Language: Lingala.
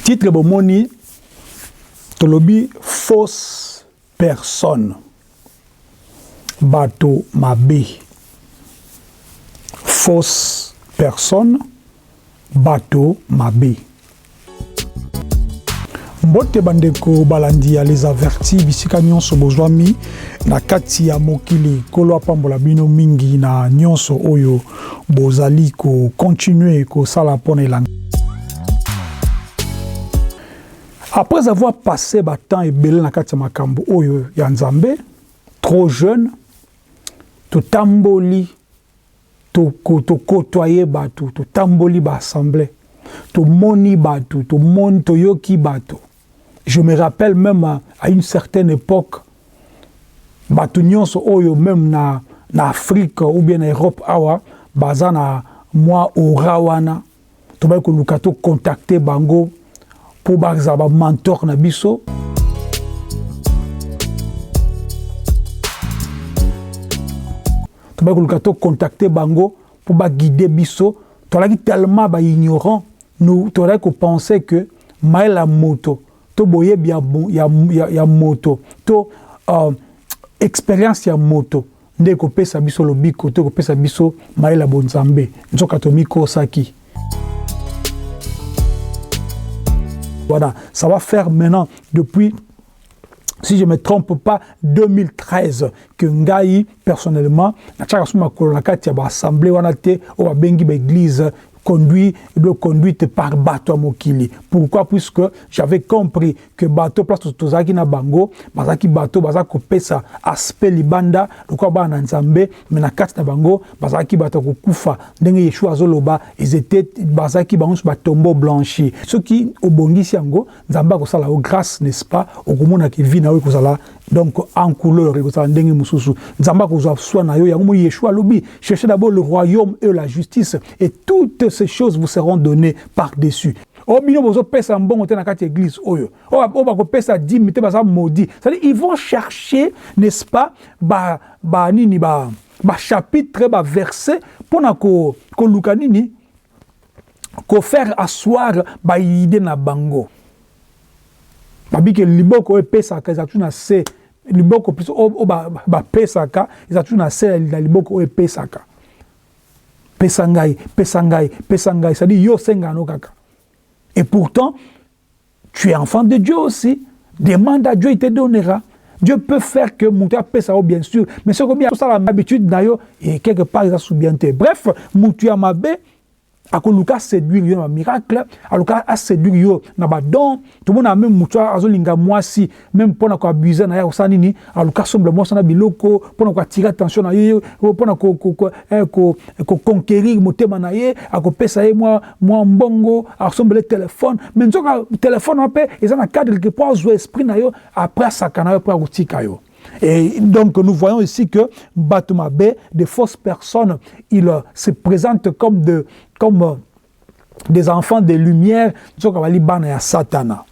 Titre bomoni tolobi fausse personne. Bato mabe. Fausse personne. Bato mabe. Mbote bandeko balandi ya les avertis bisika nyonso bozwami na kati ya mokili kolo pambola bino mingi na nyonso oyo bozali ko continuer ko sala pona elanga. Après avoir passé temps et belé na kati ya makambo oyo ya Nzambe, trop jeune, to tamboli, to côtoyer bato, to tamboli ba assemblée, to moni bato, to moni to yoki bato. Je me rappelle même à une certaine époque, bato nyonso oyo même na Afrique ou bien na Europe awa, baza na moi au rawana, to ba ko lukato contacter bango pour bazaba mentor na biso. To ba ko lukato contacter bango pour ba guider biso. To la tellement ba ignorant, nous to la ko penser que maela moto to boye bien ya moto to expérience ya moto nde ko pesa biso lobiko to ko pesa biso maela bonzambe nzoka to miko saki. Voilà, ça va faire maintenant depuis, si je ne me trompe pas, 2013 que Ngai personnellement na chaka suma kolona kati ya ba assemblée wana te o ba bengi ba église conduite par bateau mokili. Pourquoi? Puisque j'avais compris que bateau place tozaki na bango, bazaki bateau bazako pesa aspect libanda, lokwa ba na Nzambe, mais na kati na bango bazaki bateau ko kufa ndenge Yeshua azoloba, ils étaient bazaki bango ba tombeau blanchi. Ceux qui obongisi yango Nzamba ko sala au grâce, n'est-ce pas? Okomona ki vi na we ko sala donc en couleur ko sala ndenge mususu. Nzamba ko soit na yo yango Yeshua lobi, cherchez d'abord le royaume et la justice et toutes ces choses vous seront données par-dessus. Oh, bino bozo pesa mbongo te na kati église oyo. Oh, ba ko pesa 10 mite ba maudit. C'est-à-dire ils vont chercher, n'est-ce pas, ba chapitre, ba verset pour na ko luka nini ko faire asseoir ba idée na bango. Babi ke liboko e pesa ka za tuna se liboko plus ba pesa ka za tuna se na liboko e pesa ka. Pesangai, c'est-à-dire yo sengano kaka. Et pourtant, tu es enfant de Dieu aussi. Demande à Dieu, il te donnera. Dieu peut faire que Moutia pesa, bien sûr. Mais c'est comme ça l'habitude d'ailleurs, et quelque part, il a soubienté. Bref, Moutia Mabé, à Koluka séduire yo un miracle, à Luka a séduire yo na ba don, tout le monde a même Moutia azolinga moi si, même pour na ko abuser na ya osanini, à Luka semble moi sana biloko, pour na ko attirer attention na yo, pour na ko conquérir motema na ye, à ko pesa ye moi mbongo, à semble téléphone, mais nzoka téléphone en paix, ils ont un cadre quelque part zo esprit na yo après ça kana après otika yo. Et donc nous voyons ici que Batomabe, des fausses personnes, ils se présentent comme des enfants de lumière, Satana.